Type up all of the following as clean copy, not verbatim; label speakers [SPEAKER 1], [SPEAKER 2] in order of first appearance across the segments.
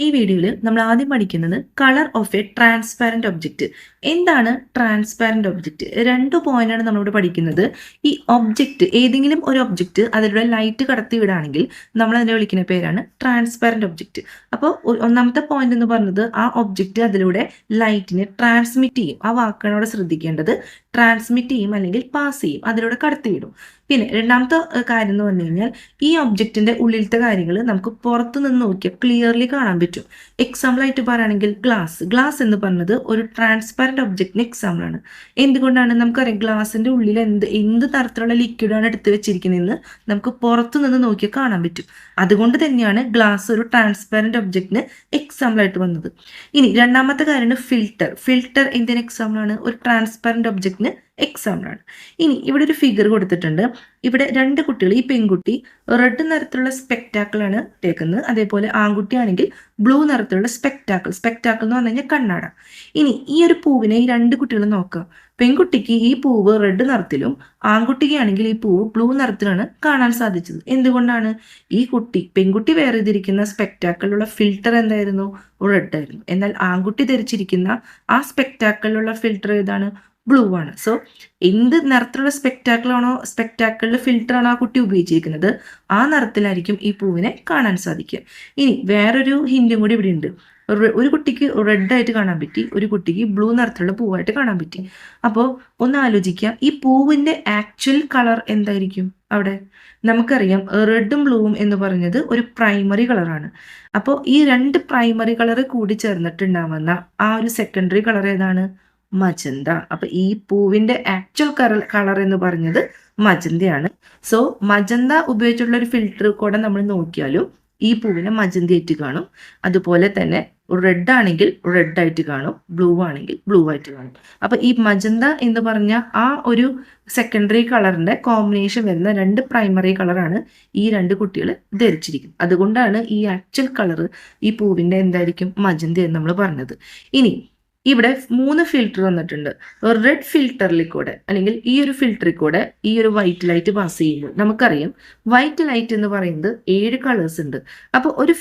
[SPEAKER 1] ഈ വീഡിയോയിൽ നമ്മൾ ആദ്യം പഠിക്കുന്നത് colour of A transparent object. എന്താണ് ട്രാൻസ്പാരന്റ് ഒബ്ജക്റ്റ്? 2 പോയിന്റാണ് നമ്മളിവിടെ പഠിക്കുന്നത്. ഈ ഒബ്ജക്റ്റ് ഏതെങ്കിലും ഒരു ഒബ്ജക്റ്റ് അതിലൂടെ ലൈറ്റ് കടത്തി വിടുകയാണെങ്കിൽ നമ്മൾ അതിനെ വിളിക്കുന്ന പേരാണ് ട്രാൻസ്പാരന്റ് ഒബ്ജക്റ്റ്. അപ്പോൾ ഒന്നാമത്തെ പോയിന്റ് എന്ന് പറയുന്നത് ആ ഒബ്ജക്റ്റ് അതിലൂടെ ലൈറ്റിനെ ട്രാൻസ്മിറ്റ് ചെയ്യും. ആ വാക്കാണ് അവിടെ ശ്രദ്ധിക്കേണ്ടത്. ട്രാൻസ്മിറ്റ് ചെയ്യും അല്ലെങ്കിൽ പാസ് ചെയ്യും, അതിലൂടെ കടത്തിവിടും. പിന്നെ രണ്ടാമത്തെ കാര്യം എന്ന് പറഞ്ഞു കഴിഞ്ഞാൽ ഈ ഒബ്ജക്റ്റിന്റെ ഉള്ളിലത്തെ കാര്യങ്ങൾ നമുക്ക് പുറത്തു നിന്ന് നോക്കിയാൽ ക്ലിയർലി കാണാൻ പറ്റും. എക്സാമ്പിൾ ആയിട്ട് പറയുകയാണെങ്കിൽ ഗ്ലാസ് എന്ന് പറഞ്ഞത് ഒരു ട്രാൻസ്പാരന്റ് ഒബ്ജക്റ്റിന് എക്സാമ്പിൾ ആണ്. എന്തുകൊണ്ടാണ്? നമുക്കറിയാം ഗ്ലാസിന്റെ ഉള്ളിൽ എന്ത് തരത്തിലുള്ള ലിക്വിഡാണ് എടുത്തു വെച്ചിരിക്കുന്നതെന്ന് നമുക്ക് പുറത്തു നിന്ന് നോക്കിയാൽ കാണാൻ പറ്റും. അതുകൊണ്ട് തന്നെയാണ് ഗ്ലാസ് ഒരു ട്രാൻസ്പാരന്റ് ഒബ്ജക്റ്റിന് എക്സാമ്പിൾ ആയിട്ട് വന്നത്. ഇനി രണ്ടാമത്തെ കാര്യമാണ് ഫിൽട്ടർ എന്തിന് എക്സാമ്പിൾ ആണ്? ഒരു ട്രാൻസ്പാരന്റ് ഒബ്ജക്റ്റിന് എക്സാമ്പിൾ ആണ്. ഇനി ഇവിടെ ഒരു ഫിഗർ കൊടുത്തിട്ടുണ്ട്. ഇവിടെ 2 കുട്ടികൾ, ഈ പെൺകുട്ടി റെഡ് നിറത്തിലുള്ള സ്പെക്ടാക്കിൾ ആണ് ഇട്ടേക്കുന്നത്, അതേപോലെ ആൺകുട്ടിയാണെങ്കിൽ ബ്ലൂ നിറത്തിലുള്ള സ്പെക്ടാക്കിൾ എന്ന് പറഞ്ഞു കഴിഞ്ഞാൽ കണ്ണാട. ഇനി ഈ ഒരു പൂവിനെ ഈ 2 കുട്ടികൾ നോക്കുക. പെൺകുട്ടിക്ക് ഈ പൂവ് റെഡ് നിറത്തിലും ആൺകുട്ടിക്കാണെങ്കിൽ ഈ പൂവ് ബ്ലൂ നിറത്തിലാണ് കാണാൻ സാധിച്ചത്. എന്തുകൊണ്ടാണ്? പെൺകുട്ടി വേറെ ധരിക്കുന്ന സ്പെക്ടാക്കിളിലുള്ള ഫിൽട്ടർ എന്തായിരുന്നു? റെഡ് ആയിരുന്നു. എന്നാൽ ആൺകുട്ടി ധരിച്ചിരിക്കുന്ന ആ സ്പെക്ടാക്കിളിലുള്ള ഫിൽട്ടർ ഏതാണ്? ബ്ലൂ ആണ്. സോ എന്ത് നിറത്തിലുള്ള സ്പെക്ടാക്കിളിൽ ഫിൽട്ടർ ആണോ ആ കുട്ടി ഉപയോഗിച്ചിരിക്കുന്നത്, ആ നിറത്തിലായിരിക്കും ഈ പൂവിനെ കാണാൻ സാധിക്കുക. ഇനി വേറൊരു ഹിന്റും കൂടി ഇവിടെ ഉണ്ട്. ഒരു കുട്ടിക്ക് റെഡ് ആയിട്ട് കാണാൻ പറ്റി, ഒരു കുട്ടിക്ക് ബ്ലൂ നിറത്തിലുള്ള പൂവായിട്ട് കാണാൻ പറ്റി. അപ്പോൾ ഒന്ന് ആലോചിക്കുക, ഈ പൂവിന്റെ ആക്ച്വൽ കളർ എന്തായിരിക്കും? അവിടെ നമുക്കറിയാം റെഡും ബ്ലൂവും എന്ന് പറഞ്ഞത് ഒരു പ്രൈമറി കളറാണ്. അപ്പോൾ ഈ 2 പ്രൈമറി കളർ കൂടി ചേർന്നിട്ടുണ്ടാവുന്ന ആ ഒരു സെക്കൻഡറി കളർ ഏതാണ്? മജന്ത. അപ്പൊ ഈ പൂവിന്റെ ആക്ച്വൽ കളർ എന്ന് പറഞ്ഞത് മജന്തയാണ്. സോ മജന്ത ഉപയോഗിച്ചുള്ള ഒരു ഫിൽട്ടർ കൂടെ നമ്മൾ നോക്കിയാലും ഈ പൂവിനെ മജന്ത ആയിട്ട് കാണും. അതുപോലെ തന്നെ റെഡ് ആണെങ്കിൽ റെഡ് ആയിട്ട് കാണും, ബ്ലൂ ആണെങ്കിൽ ബ്ലൂ ആയിട്ട് കാണും. അപ്പൊ ഈ മജന്ത എന്ന് പറഞ്ഞ ആ ഒരു സെക്കൻഡറി കളറിന്റെ കോമ്പിനേഷൻ വരുന്ന 2 പ്രൈമറി കളറാണ് ഈ 2 കുട്ടികൾ ധരിച്ചിരിക്കുന്നത്. അതുകൊണ്ടാണ് ഈ ആക്ച്വൽ കളർ ഈ പൂവിന്റെ എന്തായിരിക്കും? മജന്ത എന്ന് നമ്മൾ പറഞ്ഞത്. ഇനി ഇവിടെ 3 ഫിൽട്ടർ വന്നിട്ടുണ്ട്. റെഡ് ഫിൽട്ടറിൽ കൂടെ അല്ലെങ്കിൽ ഈ ഒരു ഫിൽട്ടറിൽ കൂടെ ഈ ഒരു വൈറ്റ് ലൈറ്റ് പാസ് ചെയ്യുമ്പോൾ നമുക്കറിയാം വൈറ്റ് ലൈറ്റ് എന്ന് പറയുന്നത് 7 കളേഴ്സ് ഉണ്ട്. അപ്പോൾ ഒരു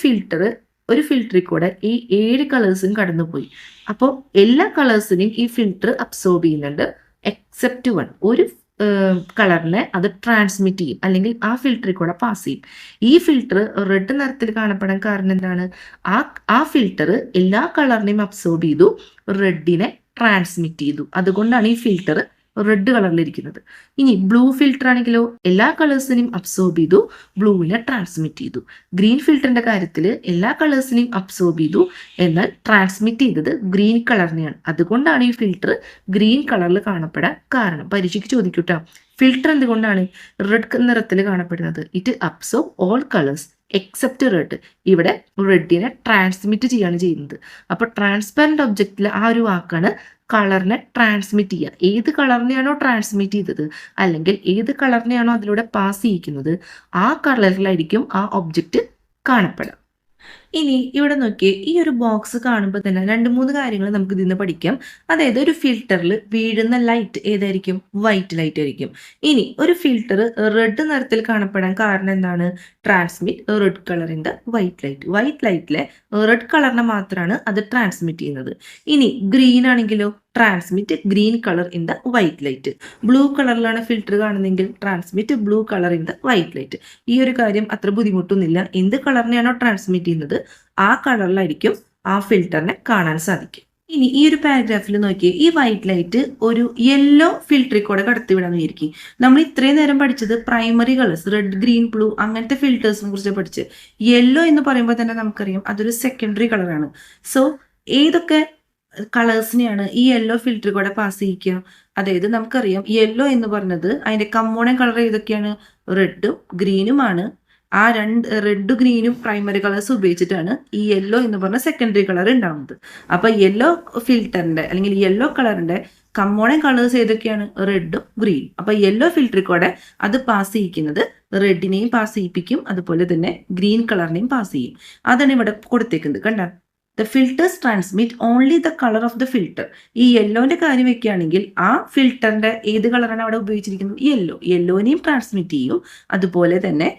[SPEAKER 1] ഫിൽട്ടറിൽ കൂടെ ഈ 7 കളേഴ്സും കടന്നുപോയി. അപ്പോൾ എല്ലാ കളേഴ്സിനെയും ഈ ഫിൽട്ടർ അബ്സോർബ് ചെയ്യുന്നുണ്ട് എക്സെപ്റ്റ് 1. ഒരു കളറിനെ അത് ട്രാൻസ്മിറ്റ് ചെയ്യും അല്ലെങ്കിൽ ആ ഫിൽട്ടറിൽ കൂടെ പാസ് ചെയ്യും. ഈ ഫിൽട്ടർ റെഡ് നിറത്തിൽ കാണപ്പെടാൻ കാരണം എന്താണ്? ആ ഫിൽട്ടർ എല്ലാ കളറിനെയും അബ്സോർബ് ചെയ്തു, റെഡിനെ ട്രാൻസ്മിറ്റ് ചെയ്തു. അതുകൊണ്ടാണ് ഈ ഫിൽട്ടർ റെഡ് കളറിലിരിക്കുന്നത്. ഇനി ബ്ലൂ ഫിൽട്ടർ ആണെങ്കിലോ എല്ലാ കളേഴ്സിനെയും അബ്സോർബ് ചെയ്തു, ബ്ലൂവിനെ ട്രാൻസ്മിറ്റ് ചെയ്തു. ഗ്രീൻ ഫിൽട്ടറിന്റെ കാര്യത്തിൽ എല്ലാ കളേഴ്സിനെയും അബ്സോർബ് ചെയ്തു, എന്നാൽ ട്രാൻസ്മിറ്റ് ചെയ്തത് ഗ്രീൻ കളറിനെയാണ്. അതുകൊണ്ടാണ് ഈ ഫിൽട്ടർ ഗ്രീൻ കളറിൽ കാണപ്പെടാൻ കാരണം. പരീക്ഷയ്ക്ക് ചോദിക്കൂട്ടോ, ഫിൽട്ടർ എന്തുകൊണ്ടാണ് റെഡ് നിറത്തിൽ കാണപ്പെടുന്നത്? It absorb all colours except red. ഇവിടെ റെഡിനെ ട്രാൻസ്മിറ്റ് ചെയ്യാണ് ചെയ്യുന്നത്. അപ്പോൾ ട്രാൻസ്പെറന്റ് ഒബ്ജക്റ്റിൽ ആ ഒരു വാക്കാണ് കളറിനെ ട്രാൻസ്മിറ്റ് ചെയ്യുക. ഏത് കളറിനെയാണോ ട്രാൻസ്മിറ്റ് ചെയ്തത് അല്ലെങ്കിൽ ഏത് കളറിനെയാണോ അതിലൂടെ പാസ് ചെയ്യിക്കുന്നത്, ആ കളറിലായിരിക്കും ആ ഒബ്ജക്റ്റ് കാണപ്പെടുക. ഇനി ഇവിടെ നോക്കിയേ, ഈ ഒരു ബോക്സ് കാണുമ്പോൾ തന്നെ 2-3 കാര്യങ്ങൾ നമുക്ക് ഇതിൽ നിന്ന് പഠിക്കാം. അതായത് ഒരു ഫിൽറ്ററിൽ വീഴുന്ന ലൈറ്റ് ഏതായിരിക്കും? വൈറ്റ് ലൈറ്റ് ആയിരിക്കും. ഇനി ഒരു ഫിൽറ്റർ റെഡ് നിറത്തിൽ കാണപ്പെടാൻ കാരണം എന്താണ്? Transmit red colour in the white light. White ലൈറ്റിലെ റെഡ് കളറിനെ മാത്രമാണ് അത് ട്രാൻസ്മിറ്റ് ചെയ്യുന്നത്. ഇനി ഗ്രീൻ ആണെങ്കിലോ transmit green colour in the white light. Blue കളറിലാണ് ഫിൽറ്റർ കാണുന്നതെങ്കിൽ transmit blue colour in the white light. ഈ ഒരു കാര്യം അത്ര ബുദ്ധിമുട്ടൊന്നുമില്ല. എന്ത് കളറിനെയാണോ ട്രാൻസ്മിറ്റ് ചെയ്യുന്നത് ആ കളറിലായിരിക്കും ആ ഫിൽറ്ററിനെ കാണാൻ സാധിക്കും. ഇനി ഈ ഒരു പാരഗ്രാഫിൽ നോക്കിയേ, ഈ വൈറ്റ് ലൈറ്റ് ഒരു യെല്ലോ ഫിൽറ്ററിൽ കൂടെ കടത്തിവിടാന്ന് വിചാരിക്കും. നമ്മൾ ഇത്രയും നേരം പഠിച്ചത് primary colours red, green, blue അങ്ങനത്തെ ഫിൽറ്റേഴ്സിനെ കുറിച്ച് പഠിച്ച്. യെല്ലോ എന്ന് പറയുമ്പോൾ തന്നെ നമുക്കറിയാം അതൊരു സെക്കൻഡറി കളറാണ്. സോ ഏതൊക്കെ കളേഴ്സിനെയാണ് ഈ യെല്ലോ ഫിൽറ്റർ കൂടെ പാസ് ചെയ്യിക്കുക? അതായത് നമുക്കറിയാം യെല്ലോ എന്ന് പറഞ്ഞത് അതിന്റെ കമ്പോണന്റ് കളർ ഏതൊക്കെയാണ്? റെഡും ഗ്രീനുമാണ്. ആ റെഡ് ഗ്രീനും പ്രൈമറി കളേഴ്സ് ഉപയോഗിച്ചിട്ടാണ് ഈ യെല്ലോ എന്ന് പറഞ്ഞ സെക്കൻഡറി കളർ ഉണ്ടാവുന്നത്. അപ്പൊ യെല്ലോ ഫിൽറ്ററിന്റെ അല്ലെങ്കിൽ യെല്ലോ കളറിന്റെ കമ്പോണന്റ് കളേഴ്സ് ഏതൊക്കെയാണ്? റെഡും ഗ്രീനും. അപ്പൊ യെല്ലോ ഫിൽറ്ററിൽ കൂടെ അത് പാസ് ചെയ്യിക്കുന്നത് റെഡിനെയും പാസ് ചെയ്യിപ്പിക്കും, അതുപോലെ തന്നെ ഗ്രീൻ കളറിനെയും പാസ് ചെയ്യും. അതാണ് ഇവിടെ കൊടുത്തേക്കുന്നത്. കണ്ട, the filters transmit only the colour of the filter. ഈ യെല്ലോന്റെ കാര്യം വെക്കുകയാണെങ്കിൽ ആ ഫിൽറ്ററിന്റെ ഏത് കളറാണ് അവിടെ ഉപയോഗിച്ചിരിക്കുന്നത്? യെല്ലോനെയും ട്രാൻസ്മിറ്റ് ചെയ്യും, അതുപോലെ തന്നെ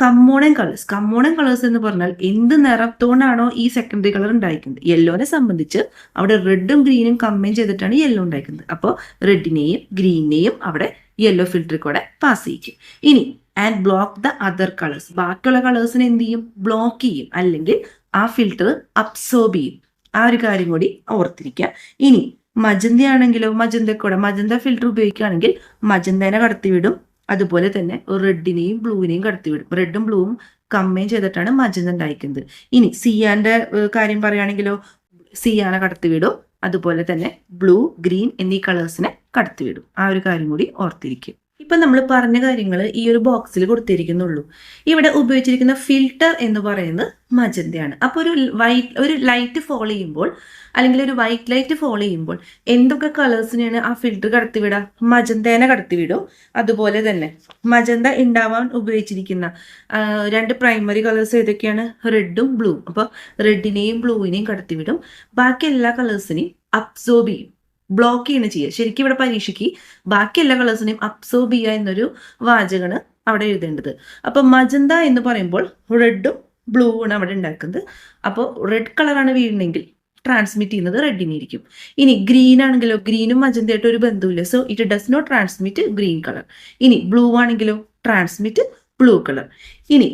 [SPEAKER 1] കമ്മോണൻ കളേഴ്സ് എന്ന് പറഞ്ഞാൽ എന്ത് നിറത്തോണ്ടാണോ ഈ സെക്കൻഡറി കളർ ഉണ്ടായിരിക്കുന്നത്. യെല്ലോനെ സംബന്ധിച്ച് അവിടെ റെഡും ഗ്രീനും കമ്പൈൻ ചെയ്തിട്ടാണ് യെല്ലോ ഉണ്ടായിരിക്കുന്നത്. അപ്പോൾ റെഡിനെയും ഗ്രീനെയും അവിടെ യെല്ലോ ഫിൽറ്ററിൽ കൂടെ പാസ് ചെയ്യിക്കും. ഇനി and block the other colours, ബാക്കിയുള്ള കളേഴ്സിനെ എന്ത് ചെയ്യും, ബ്ലോക്ക് ചെയ്യും, അല്ലെങ്കിൽ ആ ഫിൽറ്റർ അബ്സോർബ് ചെയ്യും. ആ ഒരു കാര്യം കൂടി ഓർത്തിരിക്കുക. ഇനി മജന്ത ആണെങ്കിലോ, മജന്ത ഫിൽറ്റർ ഉപയോഗിക്കുകയാണെങ്കിൽ മജന്തേനെ കടത്തിവിടും, അതുപോലെ തന്നെ റെഡിനെയും ബ്ലൂവിനെയും കടത്തിവിടും. റെഡും ബ്ലൂവും കമ്പൈൻ ചെയ്തിട്ടാണ് മജന്ത ഉണ്ടായിരിക്കുന്നത്. ഇനി സിയാന്റെ കാര്യം പറയുകയാണെങ്കിലോ, സിയാനെ കടത്തിവിടും, അതുപോലെ തന്നെ ബ്ലൂ, ഗ്രീൻ എന്നീ കളേഴ്സിനെ കടത്തിവിടും. ആ ഒരു കാര്യം കൂടി ഓർത്തിരിക്കും. ഇപ്പൊ നമ്മൾ പറഞ്ഞ കാര്യങ്ങൾ ഈ ഒരു ബോക്സിൽ കൊടുത്തിരിക്കുന്നുള്ളൂ. ഇവിടെ ഉപയോഗിച്ചിരിക്കുന്ന ഫിൽട്ടർ എന്ന് പറയുന്നത് മജന്തയാണ്. അപ്പൊ ഒരു ലൈറ്റ് ഫോളോ ചെയ്യുമ്പോൾ, അല്ലെങ്കിൽ ഒരു വൈറ്റ് ലൈറ്റ് ഫോളോ ചെയ്യുമ്പോൾ എന്തൊക്കെ കളേഴ്സിനെയാണ് ആ ഫിൽട്ടർ കടത്തിവിടുക, മജന്തേനെ കടത്തിവിടും. അതുപോലെ തന്നെ മജന്ത ഉണ്ടാവാൻ ഉപയോഗിച്ചിരിക്കുന്ന രണ്ട് പ്രൈമറി കളേഴ്സ് ഏതൊക്കെയാണ്, റെഡും ബ്ലൂ. അപ്പൊ റെഡിനെയും ബ്ലൂവിനെയും കടത്തിവിടും. ബാക്കി എല്ലാ കളേഴ്സിനെയും അബ്സോർബ് ചെയ്യും, ബ്ലോക്ക് ചെയ്യണം ചെയ്യുക. ശരിക്കും ഇവിടെ പരീക്ഷയ്ക്ക് ബാക്കി എല്ലാ കളേഴ്സിനെയും അബ്സോർബ് ചെയ്യുക എന്നൊരു വാചകമാണ് അവിടെ എഴുതേണ്ടത്. അപ്പൊ മജന്ത എന്ന് പറയുമ്പോൾ റെഡും ബ്ലൂ ആണ് അവിടെ ഉണ്ടാക്കുന്നത്. അപ്പോൾ റെഡ് കളറാണ് വീഴുന്നെങ്കിൽ ട്രാൻസ്മിറ്റ് ചെയ്യുന്നത് റെഡിനെ ഇരിക്കും. ഇനി ഗ്രീൻ ആണെങ്കിലോ, ഗ്രീനും മജന്തയായിട്ട് ഒരു ബന്ധമില്ല. So it does not transmit green colour. ഇനി ബ്ലൂ ആണെങ്കിലോ ട്രാൻസ്മിറ്റ് ബ്ലൂ കളർ. ഇനി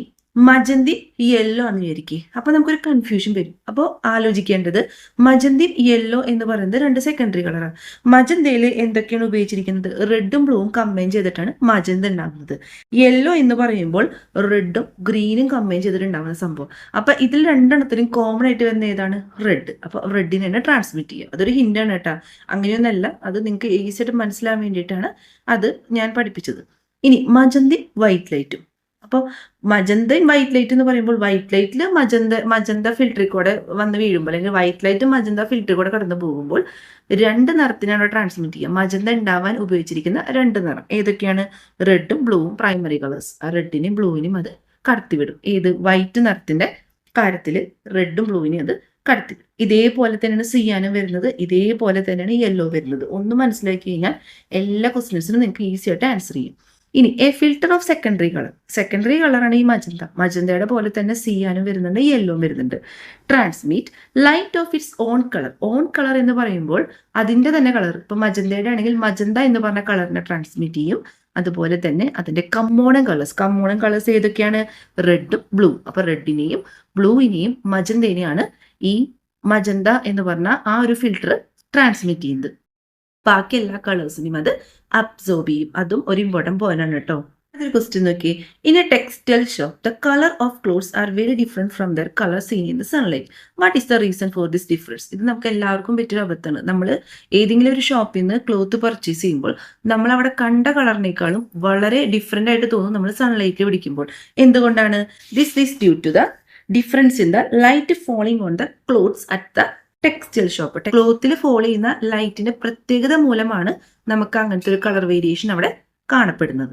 [SPEAKER 1] മജന്തി യെല്ലോ ആണെന്ന് വിചാരിക്കുക. അപ്പൊ നമുക്കൊരു കൺഫ്യൂഷൻ വരും. അപ്പോൾ ആലോചിക്കേണ്ടത്, മജന്തി യെല്ലോ എന്ന് പറയുന്നത് രണ്ട് സെക്കൻഡറി കളറാണ്. മജന്തയിൽ എന്തൊക്കെയാണ് ഉപയോഗിച്ചിരിക്കുന്നത്, റെഡും ബ്ലൂവും കമ്പൈൻ ചെയ്തിട്ടാണ് മജന്ത ഉണ്ടാകുന്നത്. യെല്ലോ എന്ന് പറയുമ്പോൾ റെഡും ഗ്രീനും കമ്പൈൻ ചെയ്തിട്ടുണ്ടാകുന്ന സംഭവം. അപ്പൊ ഇതിൽ രണ്ടെണ്ണത്തിനും കോമൺ ആയിട്ട് വരുന്ന ഏതാണ്, റെഡ്. അപ്പൊ റെഡിനെ തന്നെ ട്രാൻസ്മിറ്റ് ചെയ്യുക. അതൊരു ഹിന്റാണ് കേട്ടോ, അങ്ങനെയൊന്നല്ല, അത് നിങ്ങൾക്ക് ഈസി ആയിട്ട് മനസ്സിലാൻ വേണ്ടിയിട്ടാണ് അത് ഞാൻ പഠിപ്പിച്ചത്. ഇനി മജന്തി വൈറ്റ് ലൈറ്റും. അപ്പോൾ മജന്തയും വൈറ്റ് ലൈറ്റ് എന്ന് പറയുമ്പോൾ വൈറ്റ് ലൈറ്റിൽ മജന്ത ഫിൽറ്ററിൽ കൂടെ വന്ന് വീഴുമ്പോൾ, അല്ലെങ്കിൽ വൈറ്റ് ലൈറ്റ് മജന്ത ഫിൽറ്ററിൽ കൂടെ കടന്നു പോകുമ്പോൾ രണ്ട് നിറത്തിനാണ് ട്രാൻസ്മിറ്റ് ചെയ്യുക. മജന്ത ഉണ്ടാവാൻ ഉപയോഗിച്ചിരിക്കുന്ന രണ്ട് നിറം ഏതൊക്കെയാണ്, റെഡും ബ്ലൂവും പ്രൈമറി കളേഴ്സ്. ആ റെഡിനെയും ബ്ലൂവിനും അത് കടത്തിവിടും. ഏത് വൈറ്റ് നിറത്തിന്റെ കാര്യത്തിൽ റെഡും ബ്ലൂവിനെയും അത് കടത്തിവിടും. ഇതേപോലെ തന്നെയാണ് സിയാനും വരുന്നത്, ഇതേപോലെ തന്നെയാണ് യെല്ലോ വരുന്നത്. ഒന്ന് മനസ്സിലാക്കി കഴിഞ്ഞാൽ എല്ലാ ക്വസ്റ്റ്യൻസിനും നിങ്ങൾക്ക് ഈസി ആയിട്ട് ആൻസർ ചെയ്യും. ഇനി എ ഫിൽട്ടർ ഓഫ് സെക്കൻഡറി കളറാണ് ഈ മജന്തയുടെ പോലെ തന്നെ സിയാനും വരുന്നുണ്ട്, യെല്ലോയും വരുന്നുണ്ട്. Transmit light of its on colour എന്ന് പറയുമ്പോൾ അതിന്റെ തന്നെ കളർ. ഇപ്പൊ മജന്തയുടെ ആണെങ്കിൽ മജന്ത എന്ന് പറഞ്ഞ കളറിനെ ട്രാൻസ്മിറ്റ് ചെയ്യും. അതുപോലെ തന്നെ അതിന്റെ കമ്പോണൻ കളേഴ്സ് ഏതൊക്കെയാണ്, റെഡും ബ്ലൂ. അപ്പൊ റെഡിനെയും ബ്ലൂവിനെയും മജന്തേനെയാണ് ഈ മജന്ത എന്ന് പറഞ്ഞ ആ ഒരു ഫിൽട്ടർ ട്രാൻസ്മിറ്റ് ചെയ്യുന്നത്. ബാക്കി എല്ലാ കളേഴ്സിനും അത് അബ്സോർബ് ചെയ്യും. അതും ഒരു ഇമ്പോർട്ടൻറ്റ് പോയിന്റ് ആണ് കേട്ടോ. അതൊരു ക്വസ്റ്റ്യൻ നോക്കി. In A textile shop the colour of clothes are very different from there colour scene in the sunlight. What is the reason for this difference? ഇത് നമുക്ക് എല്ലാവർക്കും പറ്റിയൊരു അബദ്ധമാണ്. നമ്മൾ ഏതെങ്കിലും ഒരു ഷോപ്പിൽ നിന്ന് ക്ലോത്ത് പർച്ചേസ് ചെയ്യുമ്പോൾ നമ്മൾ അവിടെ കണ്ട കളറിനേക്കാളും വളരെ ഡിഫറെന്റ് ആയിട്ട് തോന്നും നമ്മൾ സൺലൈറ്റിൽ പിടിക്കുമ്പോൾ. എന്തുകൊണ്ടാണ്? This is due to the difference in the light falling on the clothes at the textile shop. ക്ലോത്തിൽ ഫോളോ ചെയ്യുന്ന ലൈറ്റിന്റെ പ്രത്യേകത മൂലമാണ് നമുക്ക് അങ്ങനത്തെ ഒരു കളർ വേരിയേഷൻ അവിടെ കാണപ്പെടുന്നത്.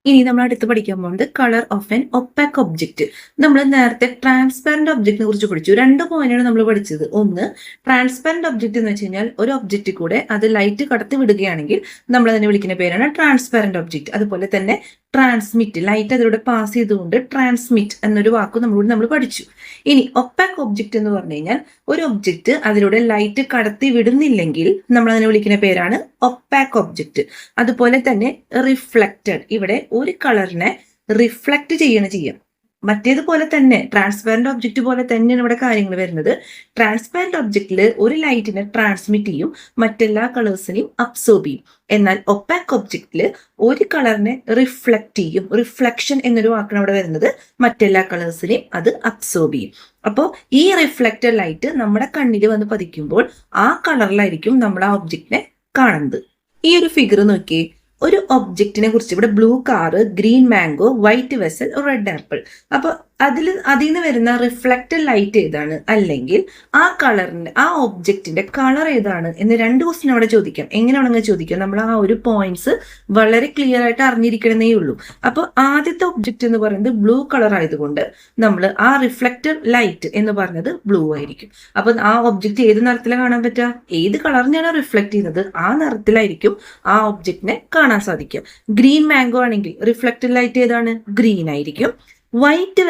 [SPEAKER 1] ഇനി നമ്മൾ അടുത്ത് പഠിക്കാൻ പോകുന്നത് colour of N opaque object. നമ്മൾ നേരത്തെ ട്രാൻസ്പാരന്റ് ഒബ്ജക്റ്റിനെ കുറിച്ച് പഠിച്ചു. രണ്ട് പോയിന്റാണ് നമ്മൾ പഠിച്ചത്. ഒന്ന്, ട്രാൻസ്പാരന്റ് ഒബ്ജക്റ്റ് എന്ന് വെച്ച് കഴിഞ്ഞാൽ ഒരു ഒബ്ജക്റ്റ് കൂടെ അത് ലൈറ്റ് കടത്തി വിടുകയാണെങ്കിൽ നമ്മൾ അതിനെ വിളിക്കുന്ന പേരാണ് ട്രാൻസ്പാരന്റ് ഒബ്ജക്റ്റ്. അതുപോലെ തന്നെ ട്രാൻസ്മിറ്റ്, ലൈറ്റ് അതിലൂടെ പാസ് ചെയ്തുകൊണ്ട് ട്രാൻസ്മിറ്റ് എന്നൊരു വാക്ക് നമ്മൾ പഠിച്ചു. ഇനി ഒപ്പാക് ഒബ്ജക്റ്റ് എന്ന് പറഞ്ഞു കഴിഞ്ഞാൽ ഒരു ഒബ്ജക്റ്റ് അതിലൂടെ ലൈറ്റ് കടത്തി വിടുന്നില്ലെങ്കിൽ നമ്മൾ അതിനെ വിളിക്കുന്ന പേരാണ് ഒപ്പാക് ഒബ്ജക്റ്റ്. അതുപോലെ തന്നെ റിഫ്ലക്റ്റഡ്, ഇവിടെ ഒരു കളറിനെ റിഫ്ലക്റ്റ് ചെയ്യാം. മറ്റേതുപോലെ തന്നെ ട്രാൻസ്പാരന്റ് ഒബ്ജക്റ്റ് പോലെ തന്നെയാണ് ഇവിടെ കാര്യങ്ങൾ വരുന്നത്. ട്രാൻസ്പാരന്റ് ഒബ്ജക്റ്റിൽ ഒരു ലൈറ്റിനെ ട്രാൻസ്മിറ്റ് ചെയ്യും, മറ്റെല്ലാ കളേഴ്സിനെയും അബ്സോർബ് ചെയ്യും. എന്നാൽ ഒപ്പാക് ഒബ്ജക്റ്റിൽ ഒരു കളറിനെ റിഫ്ലക്റ്റ് ചെയ്യും. റിഫ്ലക്ഷൻ എന്നൊരു വാക്കാണ് അവിടെ വരുന്നത്. മറ്റെല്ലാ കളേഴ്സിനെയും അത് അബ്സോർബ് ചെയ്യും. അപ്പോൾ ഈ റിഫ്ലക്റ്റഡ് ലൈറ്റ് നമ്മുടെ കണ്ണിൽ വന്ന് പതിക്കുമ്പോൾ ആ കളറിലായിരിക്കും നമ്മൾ ആ ഒബ്ജക്റ്റിനെ കാണുന്നത്. ഈ ഒരു ഫിഗർ നോക്കിയേ. ഒരു ഒബ്ജക്റ്റിനെ കുറിച്ച് ഇവിടെ blue car, green mango, white vessel, red apple. അപ്പൊ അതിൽ നിന്ന് വരുന്ന റിഫ്ലക്റ്റഡ് ലൈറ്റ് ഏതാണ്, അല്ലെങ്കിൽ ആ കളറിന്റെ ആ ഒബ്ജക്റ്റിന്റെ കളർ ഏതാണ് എന്ന് രണ്ട് ക്വസ്റ്റ്യൻ അവിടെ ചോദിക്കാം. എങ്ങനെയാണെങ്കിൽ ചോദിക്കാം, നമ്മൾ ആ ഒരു പോയിന്റ്സ് വളരെ ക്ലിയർ ആയിട്ട് അറിഞ്ഞിരിക്കണമെന്നേ ഉള്ളൂ. അപ്പൊ ആദ്യത്തെ ഒബ്ജക്റ്റ് എന്ന് പറയുന്നത് ബ്ലൂ കളർ ആയതുകൊണ്ട് നമ്മൾ ആ റിഫ്ലക്റ്റഡ് ലൈറ്റ് എന്ന് പറഞ്ഞത് ബ്ലൂ ആയിരിക്കും. അപ്പൊ ആ ഒബ്ജക്റ്റ് ഏത് നിറത്തിലാണ് കാണാൻ പറ്റുക, ഏത് കളറിനെയാണ് റിഫ്ലക്ട് ചെയ്യുന്നത് ആ നിറത്തിലായിരിക്കും ആ ഒബ്ജക്റ്റിനെ കാണാൻ സാധിക്കുക. ഗ്രീൻ മാംഗോ ആണെങ്കിൽ റിഫ്ലക്റ്റഡ് ലൈറ്റ് ഏതാണ്, ഗ്രീൻ ആയിരിക്കും. വൈറ്റ്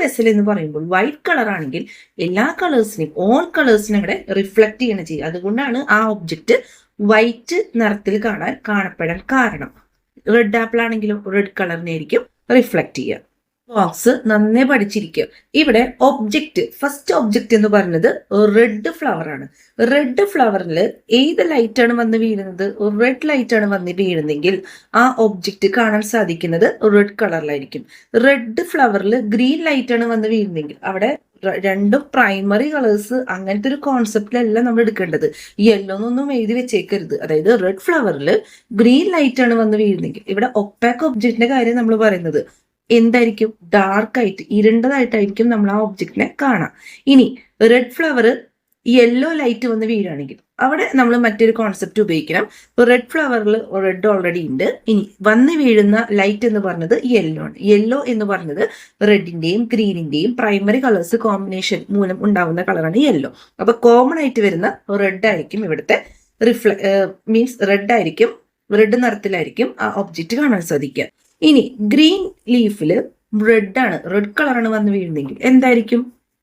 [SPEAKER 1] വെസൽ എന്ന് പറയുമ്പോൾ വൈറ്റ് കളർ ആണെങ്കിൽ എല്ലാ കളേഴ്സിനെയും ഓൾ കളേഴ്സിനും ഇവിടെ റിഫ്ലക്ട് ചെയ്യണം ചെയ്യുക. അതുകൊണ്ടാണ് ആ ഒബ്ജക്റ്റ് വൈറ്റ് നിറത്തിൽ കാണപ്പെടാൻ കാരണം. റെഡ് ആപ്പിൾ ആണെങ്കിലും റെഡ് കളറിനെ ആയിരിക്കും റിഫ്ലക്ട് ചെയ്യുക. ബോക്സ് നന്നേ പഠിച്ചിരിക്കുക. ഇവിടെ ഫസ്റ്റ് ഒബ്ജക്റ്റ് എന്ന് പറയുന്നത് റെഡ് ഫ്ലവർ ആണ്. റെഡ് ഫ്ലവറിൽ ഏത് ലൈറ്റ് ആണ് വന്ന് വീഴുന്നത്? റെഡ് ലൈറ്റ് ആണ് വന്ന് വീഴുന്നെങ്കിൽ ആ ഒബ്ജക്റ്റ് കാണാൻ സാധിക്കുന്നത് റെഡ് കളറിലായിരിക്കും. റെഡ് ഫ്ലവറിൽ ഗ്രീൻ ലൈറ്റ് ആണ് വന്ന് വീഴുന്നെങ്കിൽ അവിടെ രണ്ടും പ്രൈമറി കളേഴ്സ്, അങ്ങനത്തെ ഒരു കോൺസെപ്റ്റിലല്ല നമ്മൾ എടുക്കേണ്ടത്. യെല്ലോന്നൊന്നും എഴുതി വെച്ചേക്കരുത്. അതായത് റെഡ് ഫ്ലവറിൽ ഗ്രീൻ ലൈറ്റ് ആണ് വന്ന് വീഴുന്നെങ്കിൽ ഇവിടെ ഒപ്പാക്ക് ഒബ്ജക്റ്റിന്റെ കാര്യം നമ്മൾ പറയുന്നത് എന്തായിരിക്കും? ഡാർക്കായിട്ട് ഇരുണ്ടതായിട്ടായിരിക്കും നമ്മൾ ആ ഒബ്ജക്റ്റിനെ കാണാം. ഇനി റെഡ് ഫ്ലവർ യെല്ലോ ലൈറ്റ് വന്ന് വീഴുകയാണെങ്കിൽ അവിടെ നമ്മൾ മറ്റൊരു കോൺസെപ്റ്റ് ഉപയോഗിക്കണം. റെഡ് ഫ്ലവറിൽ റെഡ് ഓൾറെഡി ഉണ്ട്. ഇനി വന്ന് വീഴുന്ന ലൈറ്റ് എന്ന് പറഞ്ഞത് യെല്ലോ ആണ്. യെല്ലോ എന്ന് പറഞ്ഞത് റെഡിന്റെയും ഗ്രീനിന്റെയും പ്രൈമറി കളേഴ്സ് കോമ്പിനേഷൻ മൂലം ഉണ്ടാവുന്ന കളറാണ് യെല്ലോ. അപ്പൊ കോമൺ ആയിട്ട് വരുന്ന റെഡ് ആയിരിക്കും ഇവിടുത്തെ മീൻസ് റെഡ് നിറത്തിലായിരിക്കും ആ ഒബ്ജക്റ്റ് കാണാൻ സാധിക്കുക. ഇനി ഗ്രീൻ ലീഫിൽ റെഡ് കളറാണ് വന്ന് വീഴുന്നെങ്കിൽ എന്തായിരിക്കും?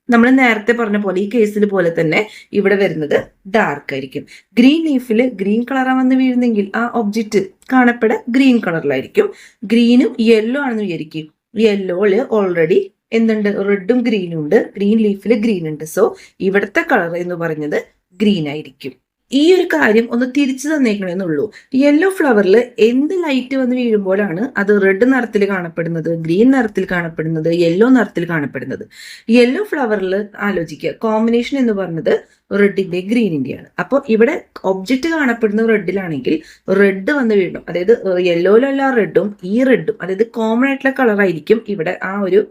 [SPEAKER 1] നമ്മൾ നേരത്തെ പറഞ്ഞ പോലെ ഈ കേസിൽ പോലെ തന്നെ ഇവിടെ വരുന്നത് ഡാർക്ക് ആയിരിക്കും. ഗ്രീൻ ലീഫിൽ ഗ്രീൻ കളറാണ് വന്ന് വീഴുന്നെങ്കിൽ ആ ഒബ്ജക്റ്റ് കാണപ്പെടാൻ ഗ്രീൻ കളറിലായിരിക്കും. ഗ്രീനും യെല്ലോ ആണെന്ന് വിചാരിക്കും. യെല്ലോയില് ഓൾറെഡി എന്തുണ്ട്? റെഡും ഗ്രീനും ഉണ്ട്. ഗ്രീൻ ലീഫിൽ ഗ്രീൻ ഉണ്ട്. സോ ഇവിടുത്തെ കളർ എന്ന് പറയുന്നത് ഗ്രീൻ ആയിരിക്കും. ഈ ഒരു കാര്യം ഒന്ന് തിരിച്ചു തന്നേക്കണമെന്നുള്ളൂ. യെല്ലോ ഫ്ലവറിൽ എന്ത് ലൈറ്റ് വന്ന് വീഴുമ്പോഴാണ് അത് റെഡ് നിറത്തിൽ കാണപ്പെടുന്നത്, ഗ്രീൻ നിറത്തിൽ കാണപ്പെടുന്നത്, യെല്ലോ നിറത്തിൽ കാണപ്പെടുന്നത്? യെല്ലോ ഫ്ലവറിൽ ആലോചിക്കുക, കോമ്പിനേഷൻ എന്ന് പറഞ്ഞത് റെഡിന്റെ ഗ്രീനിന്റെയാണ്. അപ്പോൾ ഇവിടെ ഒബ്ജക്റ്റ് കാണപ്പെടുന്നത് റെഡിലാണെങ്കിൽ റെഡ് വന്ന് വീഴണം. അതായത് യെല്ലോയിലല്ല റെഡും ഈ റെഡും, അതായത് കോമൺ ആയിട്ടുള്ള കളറായിരിക്കും ഇവിടെ ആ ഒരു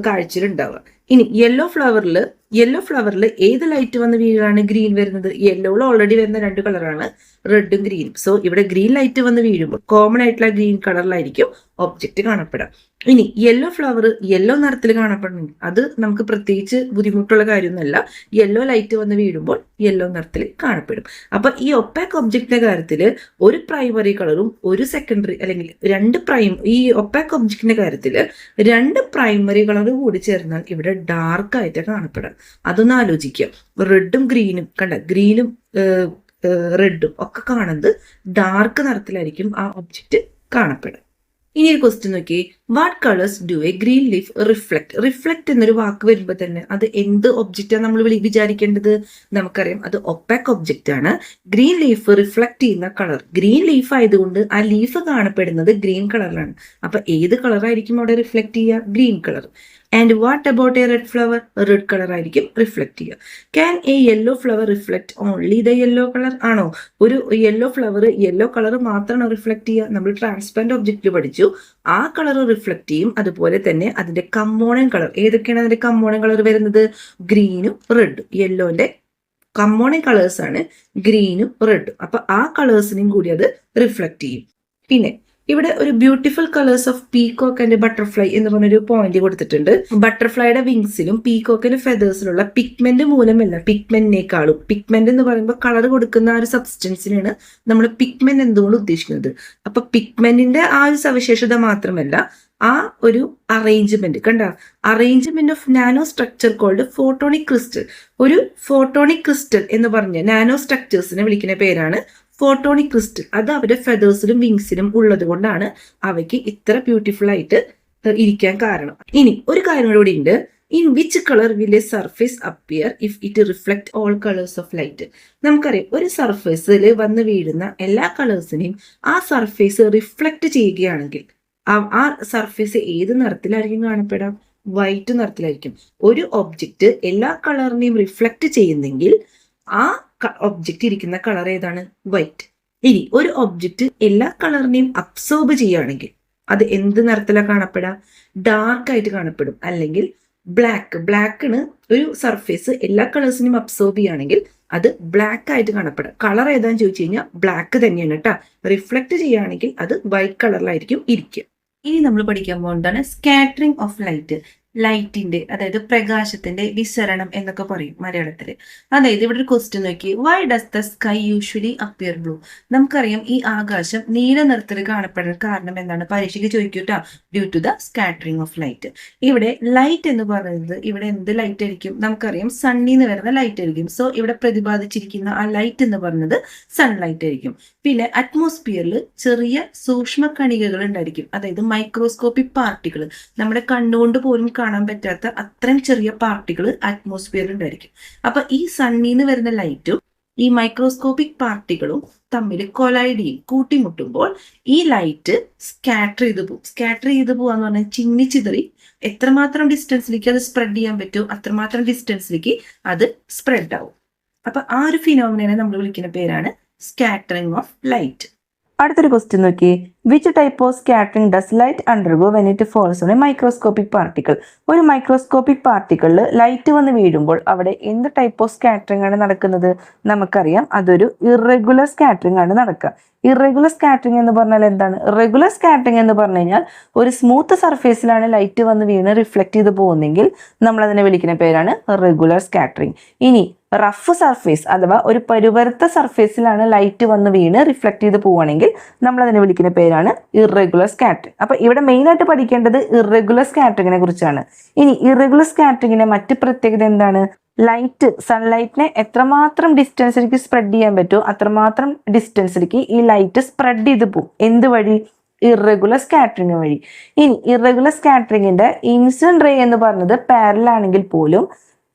[SPEAKER 1] കാഴ്ചയിൽ ഉണ്ടാവുക. ഇനി യെല്ലോ ഫ്ലവറിൽ ഏത് ലൈറ്റ് വന്ന് വീഴാണ് ഗ്രീൻ വരുന്നത്? യെല്ലോയിൽ ഓൾറെഡി വരുന്ന രണ്ട് കളറാണ് റെഡും ഗ്രീനും. സോ ഇവിടെ ഗ്രീൻ ലൈറ്റ് വന്ന് വീഴുമ്പോൾ കോമൺ ആയിട്ടുള്ള ഗ്രീൻ കളറിലായിരിക്കും ഒബ്ജക്റ്റ് കാണപ്പെടാം. ഇനി യെല്ലോ ഫ്ലവർ യെല്ലോ നിറത്തിൽ കാണപ്പെടുന്നു, അത് നമുക്ക് പ്രത്യേകിച്ച് ബുദ്ധിമുട്ടുള്ള കാര്യമൊന്നുമല്ല. യെല്ലോ ലൈറ്റ് വന്ന് വീഴുമ്പോൾ യെല്ലോ നിറത്തിൽ കാണപ്പെടും. അപ്പൊ ഈ ഒപ്പാക്ക് ഒബ്ജക്റ്റിന്റെ കാര്യത്തിൽ ഒരു പ്രൈമറി കളറും ഒരു സെക്കൻഡറി അല്ലെങ്കിൽ ഈ ഒപ്പാക്ക് ഒബ്ജക്റ്റിന്റെ കാര്യത്തിൽ രണ്ട് പ്രൈമറി കളറും കൂടി ചേർന്നാൽ ഇവിടെ ഡാർക്ക് ആയിട്ട് കാണപ്പെടാം. അതൊന്ന് ആലോചിക്കുക. റെഡും ഗ്രീനും ഗ്രീനും റെഡും ഒക്കെ കാണുന്നത് ഡാർക്ക് നിറത്തിലായിരിക്കും ആ ഒബ്ജക്റ്റ് കാണപ്പെടുക. ഇനി ഒരു ക്വസ്റ്റ്യൻ നോക്കി, what colours do A green leaf reflect? Reflect എന്നൊരു വാക്ക് വരുമ്പോൾ തന്നെ അത് എന്ത് ഒബ്ജക്റ്റാണ് നമ്മൾ വിചാരിക്കേണ്ടത്? നമുക്കറിയാം അത് ഒപ്പാക്ക് ഒബ്ജക്റ്റ് ആണ്. ഗ്രീൻ ലീഫ് റിഫ്ലക്ട് ചെയ്യുന്ന കളർ ഗ്രീൻ ലീഫ് ആയതുകൊണ്ട് ആ ലീഫ് കാണപ്പെടുന്നത് ഗ്രീൻ കളറിലാണ്. അപ്പൊ ഏത് കളറായിരിക്കും അവിടെ റിഫ്ലക്ട് ചെയ്യുക? Green colour. And what about A red flower? Red colour ആയിരിക്കും റിഫ്ലക്ട് ചെയ്യുക. Can A yellow flower reflect only the yellow colour? ആണോ, ഒരു യെല്ലോ ഫ്ലവർ യെല്ലോ കളർ മാത്രമാണ് റിഫ്ലക്ട് ചെയ്യുക? നമ്മൾ ട്രാൻസ്പെറന്റ് ഒബ്ജക്റ്റിൽ പഠിച്ചു ആ കളർ റിഫ്ലക്ട് ചെയ്യും. അതുപോലെ തന്നെ അതിന്റെ കമ്പോണന്റ് കളർ ഏതൊക്കെയാണ്? അതിന്റെ കമ്പോണന്റ് കളർ വരുന്നത് ഗ്രീനും റെഡും. യെല്ലോന്റെ കമ്പോണന്റ് കളേഴ്സ് ആണ് ഗ്രീനും റെഡും. അപ്പൊ ആ കളേഴ്സിനും കൂടി അത് റിഫ്ലക്ട് ചെയ്യും. പിന്നെ ഇവിടെ ഒരു beautiful colours of peacock and butterfly എന്ന് പറഞ്ഞൊരു പോയിന്റ് കൊടുത്തിട്ടുണ്ട്. ബട്ടർഫ്ലൈയുടെ വിങ്സിലും പീകോക്കിന്റെ ഫെദേഴ്സിലുള്ള പിഗ്മെന്റ് മൂലമല്ല, പിഗ്മെന്റ് എന്ന് പറയുമ്പോൾ കളർ കൊടുക്കുന്ന ആ ഒരു സബ്സ്റ്റൻസിനാണ് നമ്മൾ പിഗ്മെന്റ് എന്തുകൊണ്ട് ഉദ്ദേശിക്കുന്നത്. അപ്പൊ പിഗ്മെന്റിന്റെ ആ ഒരു സവിശേഷത മാത്രമല്ല ആ ഒരു arrangement of nano structure called photonic crystal. ഒരു ഫോട്ടോണിക് ക്രിസ്റ്റൽ എന്ന് പറഞ്ഞ നാനോ സ്ട്രക്ചേഴ്സിനെ വിളിക്കുന്ന പേരാണ് ഫോട്ടോണിക് ക്രിസ്റ്റൽ. അത് അവരുടെ ഫെദേഴ്സിലും വിങ്സിലും ഉള്ളത് കൊണ്ടാണ് അവയ്ക്ക് ഇത്ര ബ്യൂട്ടിഫുൾ ആയിട്ട് ഇരിക്കാൻ കാരണം. ഇനി ഒരു കാര്യം കൂടി ഉണ്ട്, in which colour will A surface appear if it reflect all colours of light? നമുക്കറിയാം ഒരു സർഫേസിൽ വന്ന് വീഴുന്ന എല്ലാ കളേഴ്സിനെയും ആ സർഫേസ് റിഫ്ലക്ട് ചെയ്യുകയാണെങ്കിൽ ആ സർഫേസ് ഏത് നിറത്തിലായിരിക്കും കാണപ്പെടാം? വൈറ്റ് നിറത്തിലായിരിക്കും. ഒരു ഒബ്ജക്റ്റ് എല്ലാ കളറിനെയും റിഫ്ലക്ട് ചെയ്യുന്നെങ്കിൽ ആ ഒബ്ജക്റ്റ് ഇരിക്കുന്ന കളർ ഏതാണ്? വൈറ്റ്. ഇനി ഒരു ഒബ്ജക്റ്റ് എല്ലാ കളറിനെയും അബ്സോർബ് ചെയ്യുകയാണെങ്കിൽ അത് എന്ത് നിറത്തിലാണ് കാണപ്പെടാം? ഡാർക്ക് ആയിട്ട് കാണപ്പെടും. അല്ലെങ്കിൽ ബ്ലാക്കിന് ഒരു സർഫേസ് എല്ലാ കളേഴ്സിനെയും അബ്സോർബ് ചെയ്യുകയാണെങ്കിൽ അത് ബ്ലാക്ക് ആയിട്ട് കാണപ്പെടാം. കളർ ഏതാന്ന് ചോദിച്ചു കഴിഞ്ഞാൽ ബ്ലാക്ക് തന്നെയാണ് കേട്ടോ. റിഫ്ലക്ട് ചെയ്യുകയാണെങ്കിൽ അത് വൈറ്റ് കളറിലായിരിക്കും ഇരിക്കുക. ഇനി നമ്മൾ പഠിക്കാൻ പോകുന്നതാണ് സ്കാറ്ററിംഗ് ഓഫ് ലൈറ്റ്. ലൈറ്റിന്റെ അതായത് പ്രകാശത്തിന്റെ വിസരണം എന്നൊക്കെ പറയും മലയാളത്തില്. അതായത് ഇവിടെ ഒരു ക്വസ്റ്റ്യൻ നോക്കി, why does the sky usually appear blue? നമുക്കറിയാം ഈ ആകാശം നീല നിറത്തിൽ കാണപ്പെടാൻ കാരണം എന്താണ്? പരീക്ഷയ്ക്ക് ചോദിക്കൂട്ടാ. Due to the scattering of light. ഇവിടെ ലൈറ്റ് എന്ന് പറയുന്നത് ഇവിടെ എന്ത് ലൈറ്റ് ആയിരിക്കും? നമുക്കറിയാം സണ്ണിന്ന് വരുന്ന ലൈറ്റ് ആയിരിക്കും. സോ ഇവിടെ പ്രതിപാദിച്ചിരിക്കുന്ന ആ ലൈറ്റ് എന്ന് പറയുന്നത് സൺലൈറ്റ് ആയിരിക്കും. പിന്നെ അറ്റ്മോസ്ഫിയറിൽ ചെറിയ സൂക്ഷ്മ കണികകൾ ഉണ്ടായിരിക്കും, അതായത് മൈക്രോസ്കോപ്പിക് പാർട്ടിക്കിൾ. നമ്മുടെ കണ്ണുകൊണ്ട് പോലും കാണാൻ പറ്റാത്ത അത്രയും ചെറിയ പാർട്ടിക്കിൾ അറ്റ്മോസ്ഫിയറിൽ ഉണ്ടായിരിക്കും. അപ്പൊ ഈ സണ്ണിന്ന് വരുന്ന ലൈറ്റും ഈ മൈക്രോസ്കോപ്പിക് പാർട്ടിക്കിളും തമ്മിൽ കൊളൈഡ് ചെയ്യും, കൂട്ടിമുട്ടുമ്പോൾ ഈ ലൈറ്റ് സ്കാറ്റർ ചെയ്ത് പോകും. സ്കാറ്റർ ചെയ്ത് പോവാന്ന് പറഞ്ഞാൽ ചിന്നിച്ചിതറി എത്രമാത്രം ഡിസ്റ്റൻസിലേക്ക് അത് സ്പ്രെഡ് ചെയ്യാൻ പറ്റുമോ അത്രമാത്രം ഡിസ്റ്റൻസിലേക്ക് അത് സ്പ്രെഡ് ആവും. അപ്പൊ ആ ഒരു ഫിനോമിനെ നമ്മൾ വിളിക്കുന്ന പേരാണ് സ്കാറ്ററിംഗ് ഓഫ് ലൈറ്റ്. അടുത്തൊരു ക്വസ്റ്റ്യൻ നോക്കി, which type of scattering does light undergo when it falls on A microscopic particle? ഒരു മൈക്രോസ്കോപ്പിക് പാർട്ടിക്കിളിൽ ലൈറ്റ് വന്ന് വീഴുമ്പോൾ അവിടെ എന്ത് ടൈപ്പ് ഓഫ് സ്കാറ്ററിംഗ് ആണ് നടക്കുന്നത്? നമുക്കറിയാം അതൊരു ഇറഗുലർ സ്കാറ്ററിംഗ് ആണ് നടക്കുക. ഇറഗുലർ സ്കാറ്ററിംഗ് എന്ന് പറഞ്ഞാൽ എന്താണ്? റെഗുലർ സ്കാറ്ററിംഗ് എന്ന് പറഞ്ഞു കഴിഞ്ഞാൽ ഒരു സ്മൂത്ത് സർഫേസിലാണ് ലൈറ്റ് വന്ന് വീണ് റിഫ്ലക്ട് ചെയ്ത് പോകുന്നെങ്കിൽ നമ്മൾ അതിനെ വിളിക്കുന്ന പേരാണ് റെഗുലർ സ്കാറ്ററിംഗ്. ഇനി റഫ് സർഫേസ് അഥവാ ഒരു പരുപരുത്ത സർഫേസിലാണ് ലൈറ്റ് വന്ന് വീണ് റിഫ്ലക്ട് ചെയ്ത് പോവുകയാണെങ്കിൽ നമ്മൾ അതിനെ വിളിക്കുന്ന പേരാണ് ഇറഗുലർ സ്കാറ്ററിംഗ്. അപ്പൊ ഇവിടെ മെയിൻ ആയിട്ട് പഠിക്കേണ്ടത് ഇറഗുലർ സ്കാറ്ററിങ്ങിനെ കുറിച്ചാണ്. ഇനി ഇറഗുലർ സ്കാറ്ററിങ്ങിന്റെ മറ്റ് പ്രത്യേകത എന്താണ്? ലൈറ്റ് സൺലൈറ്റിനെ എത്രമാത്രം ഡിസ്റ്റൻസിലേക്ക് സ്പ്രെഡ് ചെയ്യാൻ പറ്റുമോ അത്രമാത്രം ഡിസ്റ്റൻസിലേക്ക് ഈ ലൈറ്റ് സ്പ്രെഡ് ചെയ്ത് പോകും. എന്ത് വഴി? ഇറഗുലർ സ്കാറ്ററിംഗ് വഴി. ഇനി ഇറഗുലർ സ്കാറ്ററിങ്ങിന്റെ ഇൻസിഡന്റ് റേ എന്ന് പറഞ്ഞത് പാരലൽ ആണെങ്കിൽ പോലും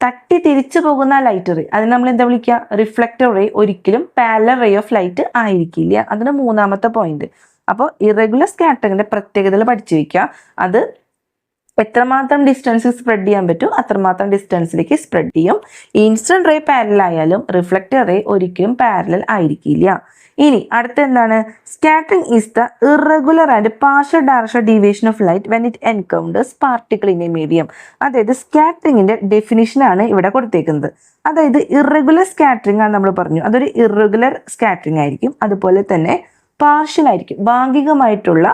[SPEAKER 1] തട്ടി തിരിച്ചു പോകുന്ന ലൈറ്റ് റേ അതിന് നമ്മൾ എന്താ വിളിക്കുക? Reflector ray. ഒരിക്കലും പാരലൽ റേ ഓഫ് ലൈറ്റ് ആയിരിക്കില്ല. അതിന് മൂന്നാമത്തെ പോയിന്റ്. അപ്പോൾ ഇറഗുലർ സ്കാറ്ററിങ്ങിന്റെ പ്രത്യേകതകൾ പഠിച്ചു വെക്കുക. അത് എത്രമാത്രം ഡിസ്റ്റൻസ് സ്പ്രെഡ് ചെയ്യാൻ പറ്റും അത്രമാത്രം ഡിസ്റ്റൻസിലേക്ക് സ്പ്രെഡ് ചെയ്യും. ഇൻസിഡന്റ് റേ പാരലൽ ആയാലും റിഫ്ലക്റ്റർ റേ ഒരിക്കലും പാരലൽ ആയിരിക്കില്ല. ഇനി അടുത്ത എന്താണ്? Scattering is the irregular and partial direction deviation of light when it encounters particle in A medium. അതായത് സ്കാറ്ററിംഗിന്റെ ഡെഫിനിഷൻ ആണ് ഇവിടെ കൊടുത്തേക്കുന്നത്. അതായത് ഇറഗുലർ സ്കാറ്ററിംഗ് ആണ് നമ്മൾ പറഞ്ഞു, അതൊരു ഇറഗുലർ സ്കാറ്ററിംഗ് ആയിരിക്കും. അതുപോലെ തന്നെ പാർഷ്യൽ ആയിരിക്കും, ഭാഗികമായിട്ടുള്ള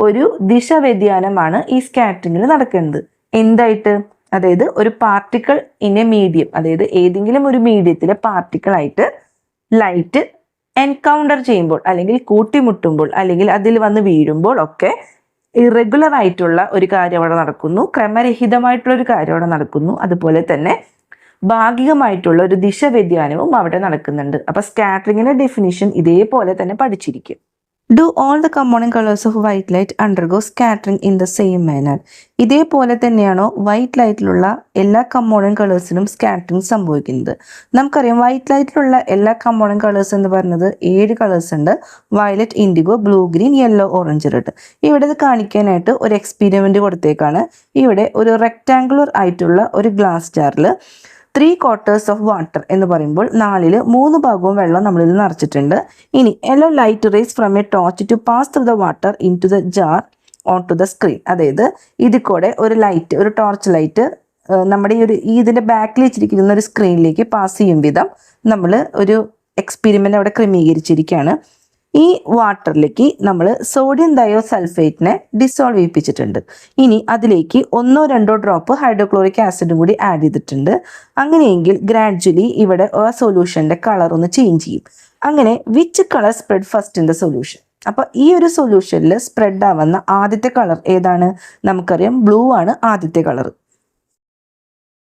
[SPEAKER 1] ഒരു ദിശ വ്യതിയാനമാണ് ഈ സ്കാറ്ററിംഗിൽ നടക്കുന്നത്. എന്തായിട്ട്? അതായത് ഒരു പാർട്ടിക്കിൾ ഇൻ എ മീഡിയം, അതായത് ഏതെങ്കിലും ഒരു മീഡിയത്തിലെ പാർട്ടിക്കിൾ ആയിട്ട് ലൈറ്റ് എൻകൗണ്ടർ ചെയ്യുമ്പോൾ അല്ലെങ്കിൽ കൂട്ടിമുട്ടുമ്പോൾ അല്ലെങ്കിൽ അതിൽ വന്ന് വീഴുമ്പോൾ ഒക്കെ ഇറഗുലർ ആയിട്ടുള്ള ഒരു കാര്യം അവിടെ നടക്കുന്നു, ക്രമരഹിതമായിട്ടുള്ള ഒരു കാര്യം അവിടെ നടക്കുന്നു. അതുപോലെ തന്നെ ഭാഗികമായിട്ടുള്ള ഒരു ദിശ വ്യതിയാനവും അവിടെ നടക്കുന്നുണ്ട്. അപ്പൊ സ്കാറ്ററിംഗിന്റെ ഡെഫിനിഷൻ ഇതേപോലെ തന്നെ പഠിച്ചിരിക്കും. Do all the component colors of white light undergo scattering in the same manner? ഇതേപോലെ തന്നെയാണോ വൈറ്റ് ലൈറ്റിലുള്ള എല്ലാ കമ്പോണന്റ് കളേഴ്സിനും സ്കാറ്ററിംഗ് സംഭവിക്കുന്നത്? നമുക്കറിയാം വൈറ്റ് ലൈറ്റിലുള്ള എല്ലാ കമ്പോണന്റ് കളേഴ്സ് എന്ന് പറയുന്നത് 7 കളേഴ്സ് ഉണ്ട്. Violet, indigo, blue, green, yellow, orange, red. ഇവിടെ ഇത് കാണിക്കാനായിട്ട് ഒരു എക്സ്പെരിമെന്റ് കൊടുത്തേക്കാണ്. ഇവിടെ ഒരു റെക്ടാങ്കുലർ ആയിട്ടുള്ള ഒരു ഗ്ലാസ് ജാറിൽ 3/4 ഓഫ് വാട്ടർ എന്ന് പറയുമ്പോൾ 3 ഭാഗവും വെള്ളം നമ്മളിൽ നിറച്ചിട്ടുണ്ട്. ഇനി yellow light rays from a torch to pass through the water into the jar onto the screen. അതായത് ഇതിൽ കൂടെ ഒരു ടോർച്ച് ലൈറ്റ് നമ്മുടെ ഇതിന്റെ ബാക്കിൽ വെച്ചിരിക്കുന്ന ഒരു സ്ക്രീനിലേക്ക് പാസ് ചെയ്യും വിധം നമ്മൾ ഒരു എക്സ്പെരിമെന്റ് അവിടെ ക്രമീകരിച്ചിരിക്കുകയാണ്. ഈ വാട്ടറിലേക്ക് നമ്മൾ സോഡിയം തയോസൾഫേറ്റിനെ ഡിസോൾവ് ചെയ്യിപ്പിച്ചിട്ടുണ്ട്. ഇനി അതിലേക്ക് 1-2 ഡ്രോപ്പ് ഹൈഡ്രോക്ലോറിക് ആസിഡും കൂടി ആഡ് ചെയ്തിട്ടുണ്ട്. അങ്ങനെയെങ്കിൽ ഗ്രാജുവലി ഇവിടെ ആ സൊല്യൂഷന്റെ കളർ ഒന്ന് ചേഞ്ച് ചെയ്യും. അങ്ങനെ which colour spread first in the solution? അപ്പൊ ഈ ഒരു സൊല്യൂഷനിൽ സ്പ്രെഡ് ആവുന്ന ആദ്യത്തെ കളർ ഏതാണ്? നമുക്കറിയാം ബ്ലൂ ആണ് ആദ്യത്തെ കളർ.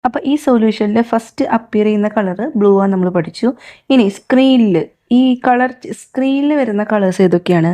[SPEAKER 1] അപ്പൊ ഈ സൊല്യൂഷനിൽ ഫസ്റ്റ് അപ്പിയർ ചെയ്യുന്ന കളർ ബ്ലൂ ആണ് നമ്മൾ പഠിച്ചു. ഇനി സ്ക്രീനിൽ വരുന്ന കളേഴ്സ് ഏതൊക്കെയാണ്?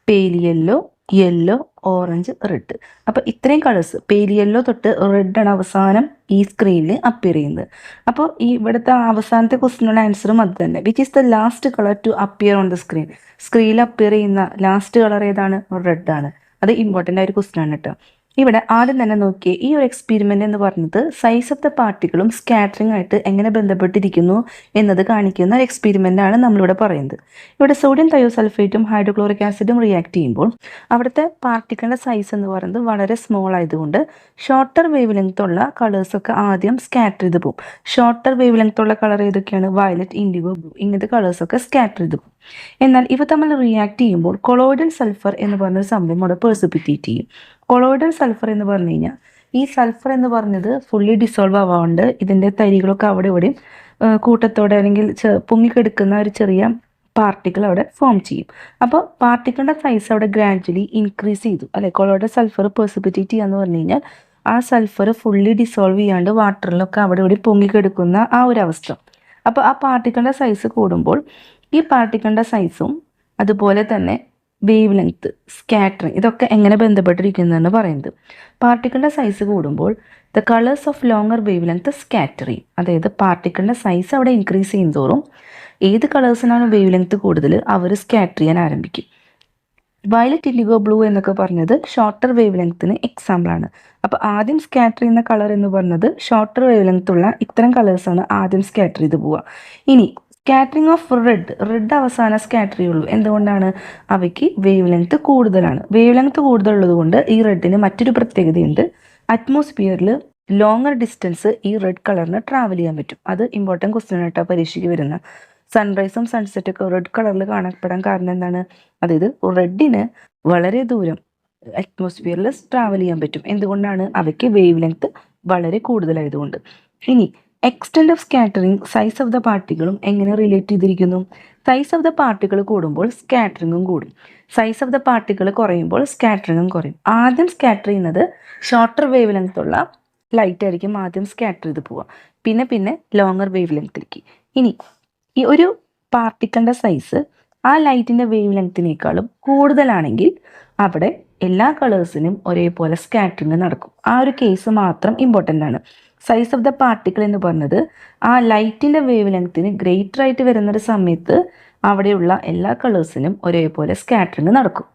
[SPEAKER 1] പേൽ യെല്ലോ, യെല്ലോ, ഓറഞ്ച്, റെഡ്. അപ്പൊ ഇത്രയും കളേഴ്സ് പേൽ യെല്ലോ തൊട്ട് റെഡ് ആണ് അവസാനം ഈ സ്ക്രീനിൽ അപ്പിയർ ചെയ്യുന്നത്. അപ്പോൾ ഈ ഇവിടുത്തെ അവസാനത്തെ ക്വസ്റ്റിനുള്ള ആൻസറും അത് തന്നെ. Which is the last colour to appear on the screen? സ്ക്രീനിൽ അപ്പിയർ ചെയ്യുന്ന ലാസ്റ്റ് കളർ ഏതാണ്? റെഡ് ആണ്. അത് ഇമ്പോർട്ടൻ്റ് ആയ ഒരു ക്വസ്റ്റ്യൻ ആണ് കേട്ടോ. ഇവിടെ ആദ്യം തന്നെ നോക്കിയേ, ഈ ഒരു എക്സ്പെരിമെന്റ് എന്ന് പറയുന്നത് സൈസ് ഓഫ് ദ പാർട്ടിക്കിളും സ്കാറ്ററിംഗ് ആയിട്ട് എങ്ങനെ ബന്ധപ്പെട്ടിരിക്കുന്നു എന്നത് കാണിക്കുന്ന ഒരു എക്സ്പെരിമെന്റ് ആണ് നമ്മളിവിടെ പറയുന്നത്. ഇവിടെ സോഡിയം തയോസൾഫേറ്റും ഹൈഡ്രോക്ലോറിക് ആസിഡും റിയാക്ട് ചെയ്യുമ്പോൾ അവിടുത്തെ പാർട്ടിക്കിളിന്റെ സൈസ് എന്ന് പറയുന്നത് വളരെ സ്മോൾ ആയതുകൊണ്ട് ഷോർട്ടർ വേവ് ലെങ്ത് ഉള്ള കളേഴ്സൊക്കെ ആദ്യം സ്കാറ്റർ ചെയ്ത് പോകും. ഷോർട്ടർ വേവ് ലെങ്ത് ഉള്ള കളർ ഏതൊക്കെയാണ്? വയലറ്റ്, ഇൻഡിഗോ, ബ്ലൂ, ഇങ്ങനത്തെ കളേഴ്സൊക്കെ സ്കാറ്റർ ചെയ്ത് പോകും. എന്നാൽ ഇവ തമ്മിൽ റിയാക്ട് ചെയ്യുമ്പോൾ കൊളോയിഡൽ സൾഫർ എന്ന് പറഞ്ഞൊരു സംഭവം അവിടെ പെർസിപ്പിറ്റേറ്റ് ചെയ്യും. കൊളോയിഡൽ സൾഫർ എന്ന് പറഞ്ഞു കഴിഞ്ഞാൽ ഈ സൾഫർ എന്ന് പറഞ്ഞത് ഫുള്ളി ഡിസോൾവ് ആവാറുണ്ട്. ഇതിൻ്റെ തരികളൊക്കെ അവിടെ ഇവിടെയും കൂട്ടത്തോടെ അല്ലെങ്കിൽ പൊങ്ങിക്കെടുക്കുന്ന ഒരു ചെറിയ പാർട്ടിക്കിൾ അവിടെ ഫോം ചെയ്യും. അപ്പോൾ പാർട്ടിക്കിളിൻ്റെ സൈസ് അവിടെ ഗ്രാജുവലി ഇൻക്രീസ് ചെയ്തു അല്ലെ. കൊളോയിഡ് സൾഫർ പെർസിപ്പിറ്റേറ്റ് ചെയ്യാന്ന് പറഞ്ഞു കഴിഞ്ഞാൽ ആ സൾഫർ ഫുള്ളി ഡിസോൾവ് ചെയ്യാണ്ട് വാട്ടറിലൊക്കെ അവിടെ ഇവിടെ പൊങ്ങിക്കെടുക്കുന്ന ആ ഒരു അവസ്ഥ. അപ്പോൾ ആ പാർട്ടിക്കിളിൻ്റെ സൈസ് കൂടുമ്പോൾ ഈ പാർട്ടിക്കിളിൻ്റെ സൈസും അതുപോലെ തന്നെ വേവ് ലെങ്ത്, സ്കാറ്ററിങ്, ഇതൊക്കെ എങ്ങനെ ബന്ധപ്പെട്ടിരിക്കുന്നതെന്ന് പറയുന്നത്. പാർട്ടിക്കിളിൻ്റെ സൈസ് കൂടുമ്പോൾ the colours of longer wave length scatter ചെയ്യും. അതായത് പാർട്ടിക്കിളിൻ്റെ സൈസ് അവിടെ ഇൻക്രീസ് ചെയ്യും തോറും ഏത് കളേഴ്സിനാണ് വേവ് ലെങ്ത് കൂടുതൽ അവർ സ്കാറ്റർ ചെയ്യാൻ ആരംഭിക്കും. വയലറ്റ്, ഇൻഡിഗോ, ബ്ലൂ എന്നൊക്കെ പറഞ്ഞത് ഷോർട്ടർ വേവ് ലെങ്ത്തിന് എക്സാമ്പിളാണ്. അപ്പോൾ ആദ്യം സ്കാറ്റർ ചെയ്യുന്ന കളർ എന്ന് പറഞ്ഞത് ഷോർട്ടർ വേവ് ലെങ്ത് ഉള്ള ഇത്തരം കളേഴ്സാണ് ആദ്യം സ്കാറ്റർ ചെയ്ത് പോവുക. ഇനി സ്കാറ്ററിങ് ഓഫ് റെഡ് അവസാനം സ്കാറ്റർ ചെയ്യുള്ളൂ. എന്തുകൊണ്ടാണ്? അവയ്ക്ക് വേവ് ലെങ്ത് കൂടുതലാണ്. വേവ് ലെങ്ത് കൂടുതലുള്ളത് കൊണ്ട് ഈ റെഡിന് മറ്റൊരു പ്രത്യേകതയുണ്ട്. അറ്റ്മോസ്ഫിയറിൽ ലോങ്ങർ ഡിസ്റ്റൻസ് ഈ റെഡ് കളറിന് ട്രാവൽ ചെയ്യാൻ പറ്റും. അത് ഇമ്പോർട്ടൻറ്റ് ക്വസ്റ്റ്യൻ ആയിട്ടാണ് പരീക്ഷയ്ക്ക് വരുന്ന. സൺറൈസും സൺസെറ്റൊക്കെ റെഡ് കളറിൽ കാണപ്പെടാൻ കാരണം എന്താണ്? അതായത് റെഡിന് വളരെ ദൂരം അറ്റ്മോസ്ഫിയറിൽ ട്രാവൽ ചെയ്യാൻ പറ്റും. എന്തുകൊണ്ടാണ്? അവയ്ക്ക് വേവ് ലെങ്ത് വളരെ കൂടുതലായതുകൊണ്ട്. ഇനി extent of scattering, size of the പാർട്ടിക്കിളും എങ്ങനെ റിലേറ്റ് ചെയ്തിരിക്കുന്നു? സൈസ് ഓഫ് ദ പാർട്ടിക്കിൾ കൂടുമ്പോൾ സ്കാറ്ററിങ്ങും കൂടും. സൈസ് ഓഫ് ദ പാർട്ടിക്കിൾ കുറയുമ്പോൾ സ്കാറ്ററിങ്ങും കുറയും. ആദ്യം സ്കാറ്റർ ചെയ്യുന്നത് ഷോർട്ടർ വേവ് ലെങ്ത് ഉള്ള ലൈറ്റ് ആയിരിക്കും ആദ്യം സ്കാറ്റർ ചെയ്ത് പോവുക. പിന്നെ ലോങ്ങർ വേവ് ലെങ്ത്തിലേക്ക്. ഇനി ഈ ഒരു പാർട്ടിക്കിളിൻ്റെ സൈസ് ആ ലൈറ്റിൻ്റെ വേവ് ലെങ്ത്തിനേക്കാളും കൂടുതലാണെങ്കിൽ അവിടെ എല്ലാ കളേഴ്സിനും ഒരേപോലെ സ്കാറ്ററിങ് നടക്കും. ആ ഒരു കേസ് മാത്രം ഇമ്പോർട്ടൻ്റ് ആണ്. സൈസ് ഓഫ് ദ പാർട്ടിക്കിൾ എന്ന് പറഞ്ഞത് ആ ലൈറ്റിൻ്റെ വേവ് ലെങ്ത്തിന് ഗ്രേറ്റർ ആയിട്ട് വരുന്നൊരു സമയത്ത് അവിടെയുള്ള എല്ലാ കളേഴ്സിനും ഒരേപോലെ സ്കാറ്ററിങ് നടക്കും.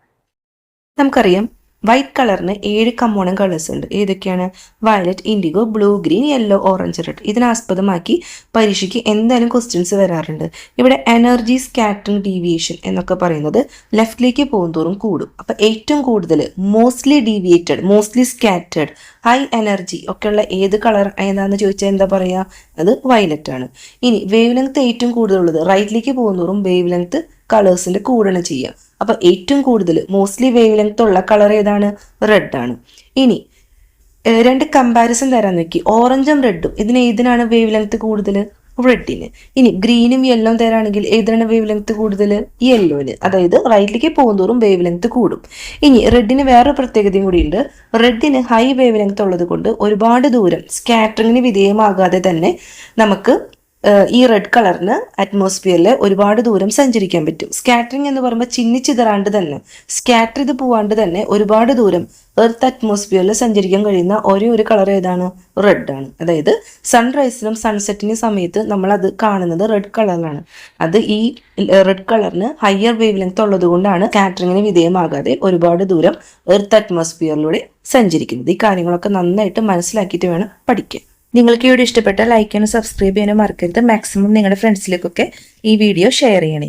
[SPEAKER 1] നമുക്കറിയാം വൈറ്റ് കളറിന് 7 കമ്പോണന്റ് കളേഴ്സ് ഉണ്ട്. ഏതൊക്കെയാണ്? Violet, indigo, blue, green, yellow, orange, red. ഇതിനാസ്പദമാക്കി പരീക്ഷയ്ക്ക് എന്തായാലും ക്വസ്റ്റ്യൻസ് വരാറുണ്ട്. ഇവിടെ എനർജി സ്കാറ്ററിങ് ഡീവിയേഷൻ എന്നൊക്കെ പറയുന്നത് ലെഫ്റ്റിലേക്ക് പോകുന്തോറും കൂടും. അപ്പോൾ ഏറ്റവും കൂടുതൽ mostly deviated, mostly scattered, high energy ഒക്കെയുള്ള ഏത് കളർ ഏതാണെന്ന് ചോദിച്ചാൽ എന്താ പറയുക? അത് വയലറ്റ് ആണ്. ഇനി വേവ് ലെങ്ത് ഏറ്റവും കൂടുതലുള്ളത് റൈറ്റിലേക്ക് പോകുന്തോറും വേവ് ലെങ്ത് കളേഴ്സിൻ്റെ കൂടണം ചെയ്യുക. അപ്പോൾ ഏറ്റവും കൂടുതൽ മോസ്റ്റ്ലി വേവ് ലെങ്ത് ഉള്ള കളർ ഏതാണ്? റെഡ് ആണ്. ഇനി 2 കമ്പാരിസൺ തരാൻ നോക്കി. ഓറഞ്ചും റെഡും, ഏതിനാണ് വേവ് ലെങ്ത് കൂടുതൽ? റെഡിന്. ഇനി ഗ്രീനും യെല്ലോ തരാണെങ്കിൽ ഏതിനാണ് വേവ് ലെങ്ത് കൂടുതൽ? യെല്ലോന്. അതായത് റൈറ്റിലേക്ക് പോകുന്തോറും വേവ് ലെങ്ത് കൂടും. ഇനി റെഡിന് വേറെ പ്രത്യേകതയും കൂടിയുണ്ട്. റെഡിന് ഹൈ വേവ് ലെങ്ത് ഉള്ളത് കൊണ്ട് ഒരുപാട് ദൂരം സ്കാറ്ററിങ്ങിന് വിധേയമാകാതെ തന്നെ നമുക്ക് ഈ റെഡ് കളറിന് അറ്റ്മോസ്ഫിയറിൽ ഒരുപാട് ദൂരം സഞ്ചരിക്കാൻ പറ്റും. സ്കാറ്ററിങ് എന്ന് പറയുമ്പോൾ ചിന്നിച്ചിതറാണ്ട് തന്നെ, സ്കാറ്റർ ചെയ്ത് പോവാണ്ട് തന്നെ ഒരുപാട് ദൂരം എർത്ത് അറ്റ്മോസ്ഫിയറിൽ സഞ്ചരിക്കാൻ കഴിയുന്ന ഒരേ ഒരു കളർ ഏതാണ്? റെഡ് ആണ്. അതായത് സൺറൈസിനും സൺസെറ്റിനും സമയത്ത് നമ്മൾ അത് കാണുന്നത് റെഡ് കളറിലാണ്. അത് ഈ റെഡ് കളറിന് ഹയർ വേവ് ലെങ്ത് ഉള്ളത് കൊണ്ടാണ് സ്കാറ്ററിങ്ങിന് വിധേയമാകാതെ ഒരുപാട് ദൂരം എർത്ത് അറ്റ്മോസ്ഫിയറിലൂടെ സഞ്ചരിക്കുന്നത്. ഈ കാര്യങ്ങളൊക്കെ നന്നായിട്ട് മനസ്സിലാക്കിയിട്ട് വേണം പഠിക്കാൻ. നിങ്ങൾക്ക് ഈ വീഡിയോ ഇഷ്ടപ്പെട്ടാൽ ലൈക്ക് ചെയ്യാനും സബ്സ്ക്രൈബ് ചെയ്യാനും മറക്കരുത്. മാക്സിമം നിങ്ങളുടെ ഫ്രണ്ട്സിലേക്കൊക്കെ ഈ വീഡിയോ ഷെയർ ചെയ്യണേ.